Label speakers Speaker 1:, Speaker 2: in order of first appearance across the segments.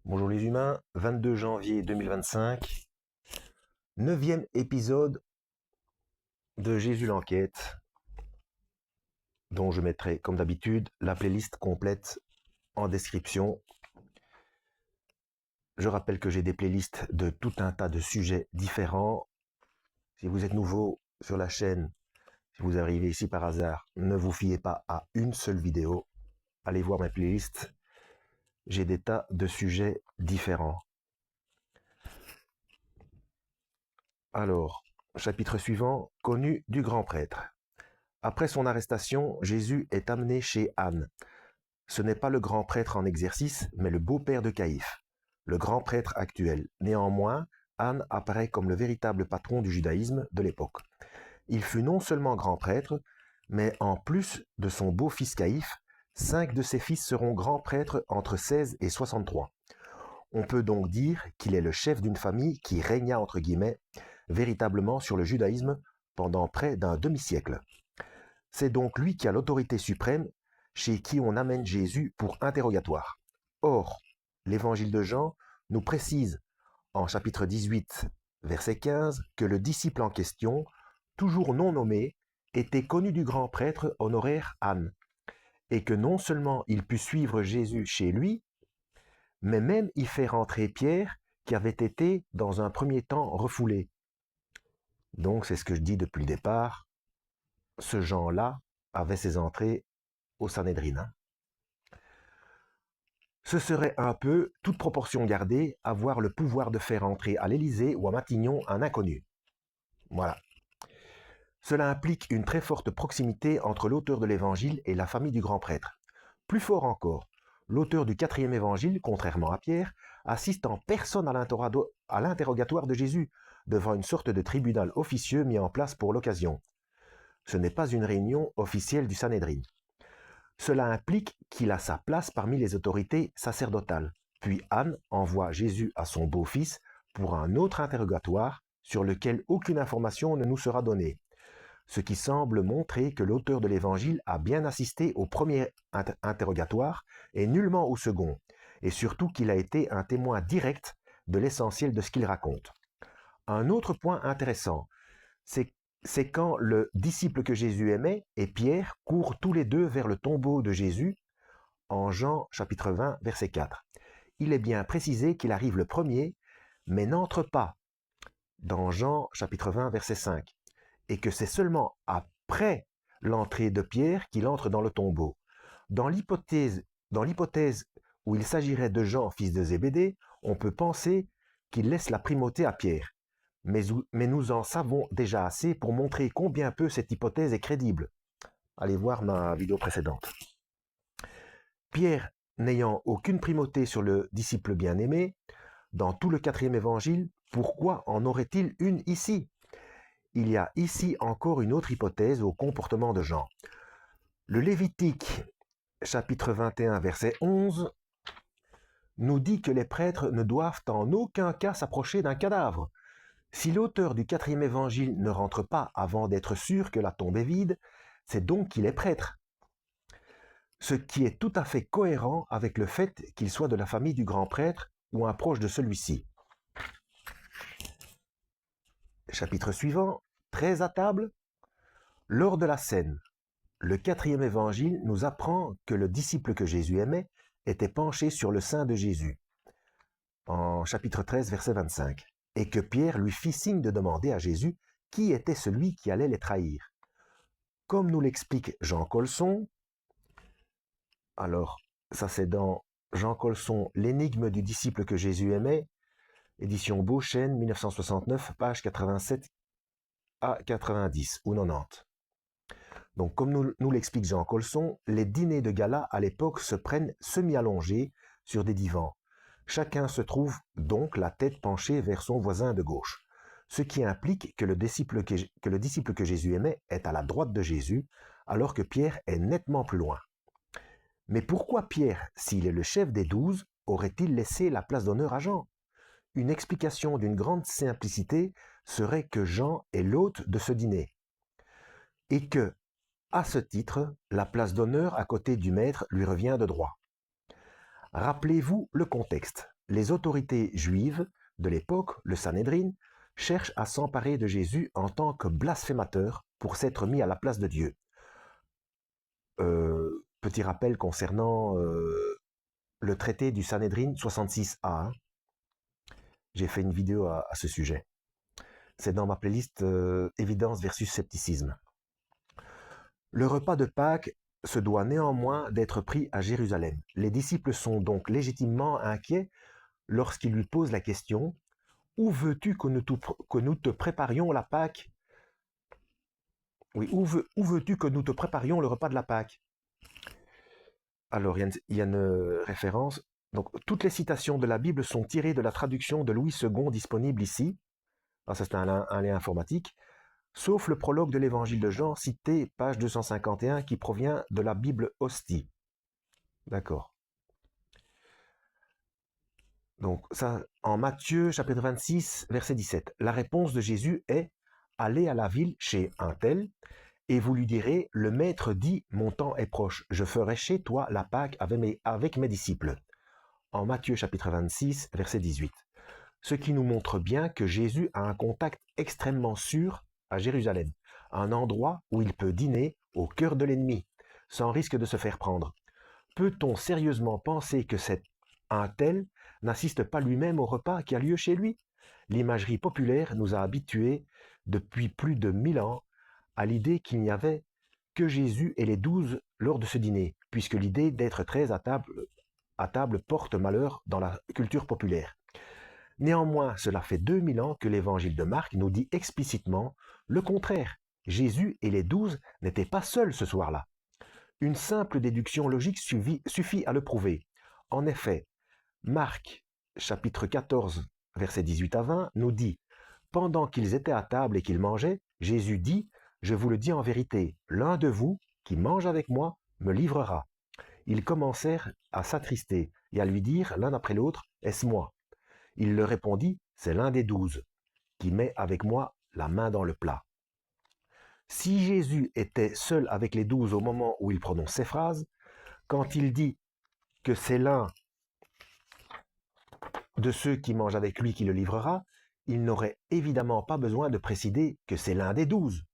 Speaker 1: Bonjour les humains, 22 janvier 2025, 9e épisode de Jésus l'enquête, dont je mettrai comme d'habitude la playlist complète en description. Je rappelle que j'ai des playlists de tout un tas de sujets différents. Si vous êtes nouveau sur la chaîne, si vous arrivez ici par hasard, ne vous fiez pas à une seule vidéo. Allez voir mes playlists. J'ai des tas de sujets différents. Alors, chapitre suivant, connu du grand prêtre. Après son arrestation, Jésus est amené chez Anne. Ce n'est pas le grand prêtre en exercice, mais le beau-père de Caïphe, le grand prêtre actuel. Néanmoins, Anne apparaît comme le véritable patron du judaïsme de l'époque. Il fut non seulement grand prêtre, mais en plus de son beau-fils Caïphe, 5 de ses fils seront grands prêtres entre 16 et 63. On peut donc dire qu'il est le chef d'une famille qui régna entre guillemets véritablement sur le judaïsme pendant près d'un demi-siècle. C'est donc lui qui a l'autorité suprême, chez qui on amène Jésus pour interrogatoire. Or, l'évangile de Jean nous précise en chapitre 18, verset 15, que le disciple en question, toujours non nommé, était connu du grand prêtre honoraire Anne, et que non seulement il put suivre Jésus chez lui, mais même y faire entrer Pierre, qui avait été dans un premier temps refoulé. Donc c'est ce que je dis depuis le départ, ce Jean-là avait ses entrées au Sanhédrin. Ce serait un peu, toute proportion gardée, avoir le pouvoir de faire entrer à l'Élysée ou à Matignon un inconnu. Voilà. Cela implique une très forte proximité entre l'auteur de l'Évangile et la famille du grand prêtre. Plus fort encore, l'auteur du 4e Évangile, contrairement à Pierre, assiste en personne à l'interrogatoire de Jésus, devant une sorte de tribunal officieux mis en place pour l'occasion. Ce n'est pas une réunion officielle du Sanhédrin. Cela implique qu'il a sa place parmi les autorités sacerdotales. Puis Anne envoie Jésus à son beau-fils pour un autre interrogatoire sur lequel aucune information ne nous sera donnée. Ce qui semble montrer que l'auteur de l'Évangile a bien assisté au premier interrogatoire et nullement au second, et surtout qu'il a été un témoin direct de l'essentiel de ce qu'il raconte. Un autre point intéressant, c'est quand le disciple que Jésus aimait et Pierre courent tous les deux vers le tombeau de Jésus en Jean chapitre 20 verset 4. Il est bien précisé qu'il arrive le premier, mais n'entre pas dans Jean chapitre 20 verset 5, et que c'est seulement après l'entrée de Pierre qu'il entre dans le tombeau. Dans l'hypothèse où il s'agirait de Jean, fils de Zébédée, on peut penser qu'il laisse la primauté à Pierre. Mais nous en savons déjà assez pour montrer combien peu cette hypothèse est crédible. Allez voir ma vidéo précédente. Pierre, n'ayant aucune primauté sur le disciple bien-aimé, dans tout le 4e évangile, pourquoi en aurait-il une ici? Il y a ici encore une autre hypothèse au comportement de Jean. Le Lévitique, chapitre 21, verset 11, nous dit que les prêtres ne doivent en aucun cas s'approcher d'un cadavre. Si l'auteur du 4e évangile ne rentre pas avant d'être sûr que la tombe est vide, c'est donc qu'il est prêtre. Ce qui est tout à fait cohérent avec le fait qu'il soit de la famille du grand prêtre ou un proche de celui-ci. Chapitre suivant, 13 à table. Lors de la scène, le 4e évangile nous apprend que le disciple que Jésus aimait était penché sur le sein de Jésus, en chapitre 13, verset 25, et que Pierre lui fit signe de demander à Jésus qui était celui qui allait les trahir. Comme nous l'explique Jean Colson, alors ça c'est dans Jean Colson, L'énigme du disciple que Jésus aimait, édition Beauchesne, 1969, page 87 à 90 ou 90. Donc, comme nous l'explique Jean Colson, les dîners de gala à l'époque se prennent semi-allongés sur des divans. Chacun se trouve donc la tête penchée vers son voisin de gauche, ce qui implique que le disciple que Jésus aimait est à la droite de Jésus, alors que Pierre est nettement plus loin. Mais pourquoi Pierre, s'il est le chef des 12, aurait-il laissé la place d'honneur à Jean? Une explication d'une grande simplicité serait que Jean est l'hôte de ce dîner, et que, à ce titre, la place d'honneur à côté du maître lui revient de droit. Rappelez-vous le contexte. Les autorités juives de l'époque, le Sanhédrin, cherchent à s'emparer de Jésus en tant que blasphémateur pour s'être mis à la place de Dieu. Petit rappel concernant le traité du Sanhédrin 66a. Hein. J'ai fait une vidéo à ce sujet. C'est dans ma playlist Évidence versus scepticisme. Le repas de Pâques se doit néanmoins d'être pris à Jérusalem. Les disciples sont donc légitimement inquiets lorsqu'ils lui posent la question « Où veux-tu que nous te préparions la Pâque ?» Oui, où veux-tu que nous te préparions le repas de la Pâque? Alors, il y a une référence. Donc, toutes les citations de la Bible sont tirées de la traduction de Louis II disponible ici. Ah, ça, c'est un lien informatique. Sauf le prologue de l'évangile de Jean, cité page 251, qui provient de la Bible Hostie. D'accord. Donc, ça, en Matthieu, chapitre 26, verset 17, la réponse de Jésus est « Allez à la ville chez un tel, et vous lui direz, le maître dit, mon temps est proche, je ferai chez toi la Pâque avec mes disciples. » En Matthieu chapitre 26, verset 18. Ce qui nous montre bien que Jésus a un contact extrêmement sûr à Jérusalem, un endroit où il peut dîner au cœur de l'ennemi, sans risque de se faire prendre. Peut-on sérieusement penser que un tel n'assiste pas lui-même au repas qui a lieu chez lui? L'imagerie populaire nous a habitués depuis plus de 1000 ans à l'idée qu'il n'y avait que Jésus et les 12 lors de ce dîner, puisque l'idée d'être 13 à table porte malheur dans la culture populaire. Néanmoins, cela fait 2000 ans que l'évangile de Marc nous dit explicitement le contraire. Jésus et les 12 n'étaient pas seuls ce soir-là. Une simple déduction logique suffit à le prouver. En effet, Marc, chapitre 14, versets 18 à 20, nous dit « Pendant qu'ils étaient à table et qu'ils mangeaient, Jésus dit « Je vous le dis en vérité, l'un de vous, qui mange avec moi, me livrera. » Ils commencèrent à s'attrister et à lui dire l'un après l'autre « Est-ce moi ?» Il leur répondit « C'est l'un des 12, qui met avec moi la main dans le plat. » Si Jésus était seul avec les 12 au moment où il prononce ces phrases, quand il dit que c'est l'un de ceux qui mangent avec lui qui le livrera, il n'aurait évidemment pas besoin de préciser que c'est l'un des 12.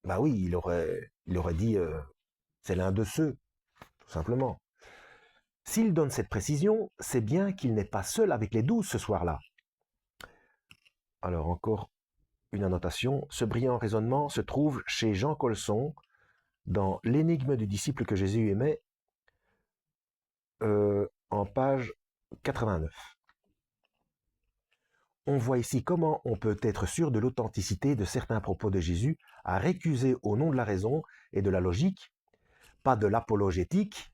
Speaker 1: Bah oui, il aurait dit c'est l'un de ceux, tout simplement. S'il donne cette précision, c'est bien qu'il n'est pas seul avec les 12 ce soir-là. Alors encore une annotation, ce brillant raisonnement se trouve chez Jean Colson dans L'énigme du disciple que Jésus aimait, en page 89. On voit ici comment on peut être sûr de l'authenticité de certains propos de Jésus à récuser au nom de la raison et de la logique, pas de l'apologétique,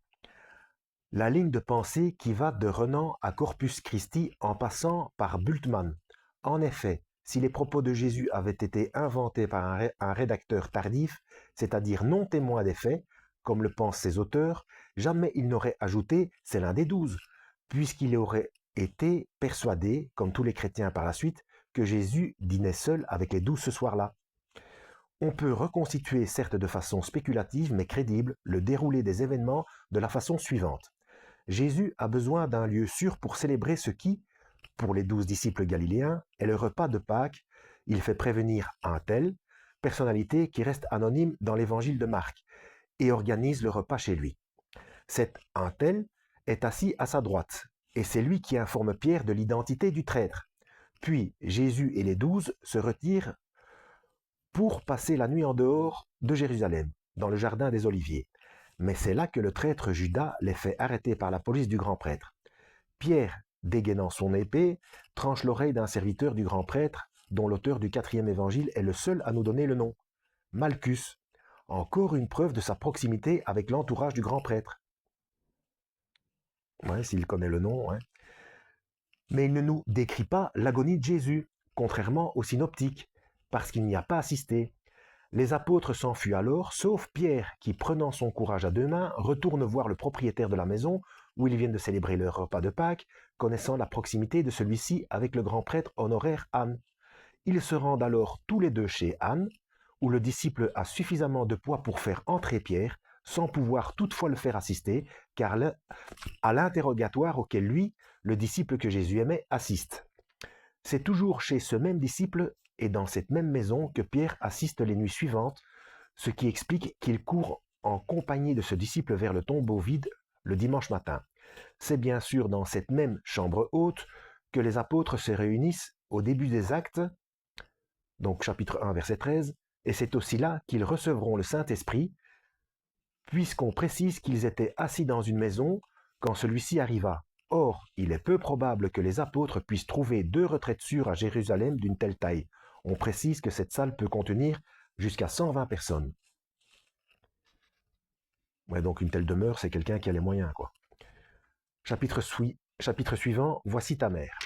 Speaker 1: la ligne de pensée qui va de Renan à Corpus Christi en passant par Bultmann. En effet, si les propos de Jésus avaient été inventés par un rédacteur tardif, c'est-à-dire non témoin des faits, comme le pensent ses auteurs, jamais il n'aurait ajouté « c'est l'un des 12 », puisqu'il aurait été persuadé, comme tous les chrétiens par la suite, que Jésus dînait seul avec les 12 ce soir-là. On peut reconstituer, certes de façon spéculative mais crédible, le déroulé des événements de la façon suivante. Jésus a besoin d'un lieu sûr pour célébrer ce qui, pour les 12 disciples galiléens, est le repas de Pâques. Il fait prévenir un tel, personnalité qui reste anonyme dans l'évangile de Marc, et organise le repas chez lui. Cet un tel est assis à sa droite, et c'est lui qui informe Pierre de l'identité du traître. Puis Jésus et les 12 se retirent pour passer la nuit en dehors de Jérusalem, dans le jardin des Oliviers. Mais c'est là que le traître Judas les fait arrêter par la police du grand prêtre. Pierre, dégainant son épée, tranche l'oreille d'un serviteur du grand prêtre, dont l'auteur du 4e évangile est le seul à nous donner le nom, Malchus. Encore une preuve de sa proximité avec l'entourage du grand prêtre. Ouais, s'il connaît le nom, ouais. Mais il ne nous décrit pas l'agonie de Jésus, contrairement aux synoptiques, parce qu'il n'y a pas assisté. Les apôtres s'enfuient alors, sauf Pierre, qui, prenant son courage à deux mains, retourne voir le propriétaire de la maison où ils viennent de célébrer leur repas de Pâques, connaissant la proximité de celui-ci avec le grand prêtre honoraire Anne. Ils se rendent alors tous les deux chez Anne, où le disciple a suffisamment de poids pour faire entrer Pierre, sans pouvoir toutefois le faire assister, car à l'interrogatoire auquel lui, le disciple que Jésus aimait, assiste. C'est toujours chez ce même disciple et dans cette même maison que Pierre assiste les nuits suivantes, ce qui explique qu'il court en compagnie de ce disciple vers le tombeau vide le dimanche matin. C'est bien sûr dans cette même chambre haute que les apôtres se réunissent au début des Actes, donc chapitre 1, verset 13, et c'est aussi là qu'ils recevront le Saint-Esprit, puisqu'on précise qu'ils étaient assis dans une maison quand celui-ci arriva. Or, il est peu probable que les apôtres puissent trouver 2 retraites sûres à Jérusalem d'une telle taille. On précise que cette salle peut contenir jusqu'à 120 personnes. Ouais, donc une telle demeure, c'est quelqu'un qui a les moyens, quoi. Chapitre suivant, voici ta mère.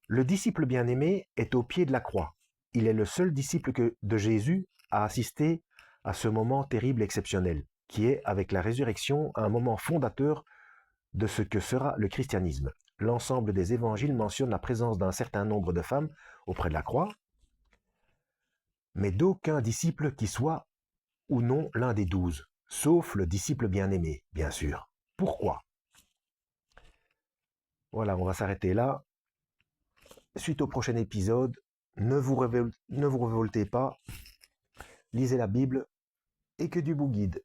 Speaker 1: Le disciple bien-aimé est au pied de la croix. Il est le seul disciple de Jésus à assister à ce moment terrible et exceptionnel, qui est, avec la résurrection, un moment fondateur de ce que sera le christianisme. L'ensemble des évangiles mentionne la présence d'un certain nombre de femmes auprès de la croix, mais d'aucun disciple qui soit ou non l'un des 12, sauf le disciple bien-aimé, bien sûr. Pourquoi? Voilà, on va s'arrêter là. Suite au prochain épisode, ne vous révoltez pas, lisez la Bible et que Dieu vous guide.